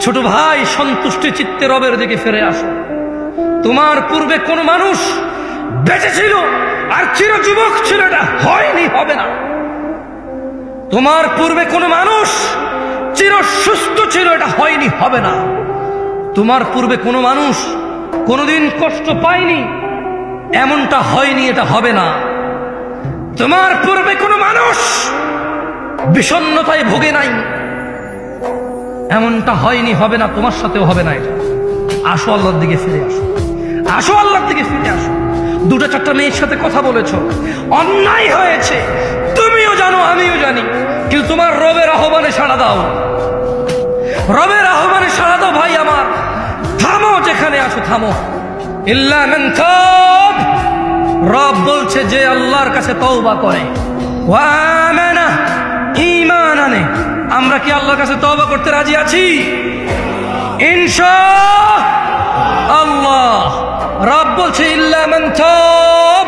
ছোট ভাই, সন্তুষ্টি চিত্তে রবের দিকে ফিরে আসো। তোমার পূর্বে কোন মানুষ বেঁচে ছিল আর চির যুবক ছিল, এটা হয়নি, হবে না। তোমার পূর্বে কোন মানুষ চির সুস্থ ছিল, এটা হয়নি, হবে না। তোমার পূর্বে কোন মানুষ কোনদিন কষ্ট পায়নি, এমনটা হয়নি, এটা হবে না। তোমার পূর্বে কোন মানুষ বিষণ্ণতায় ভোগে নাই, এমনটা হয়নি, হবে না, তোমার সাথেও হবে না। এটা আসো, আল্লাহর দিকে ফিরে আসো, আসো, আল্লাহর দিকে ফিরে আসো। দুটো চারটা মেয়ের সাথে কথা বলেছো, অন্যায় হয়েছে, তুমিও জানো, আমিও জানি, কিন্তু তোমার রবের আহ্বানে সাড়া দাও, রবের আহ্বানে সাড়া দাও। ভাই আমার, থামো, যেখানে আছো থামো। ইল্লা মান তাব, রব বলছে যে আল্লাহর কাছে তওবা করে, ওয়া আমানা, ঈমান আনে। আমরা কি আল্লাহর কাছে তওবা করতে রাজি আছি? ইনশাআল্লাহ। রব বলছে ইল্লা মান তাব,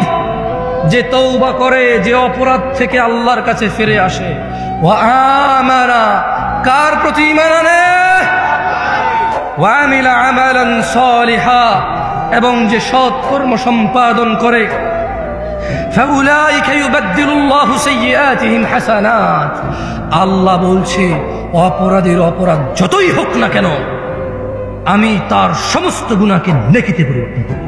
যে তওবা করে, যে অপরাধ থেকে আল্লাহর কাছে ফিরে আসে। ওয়া আমানা, কার প্রতি ঈমান আনে? ওয়া আমিলা আমালান সালিহা, এবং যে সৎ কর্ম সম্পাদন করে। ফাউলাইকা ইউবাদদিলুল্লাহু সাইয়্যাতিহিম হাসানাত, আল্লাহ বলছে অপরাধীর অপরাধ যতই হোক না কেন, আমি তার সমস্ত গুনাহকে নেকিতে পরিবর্তন করি।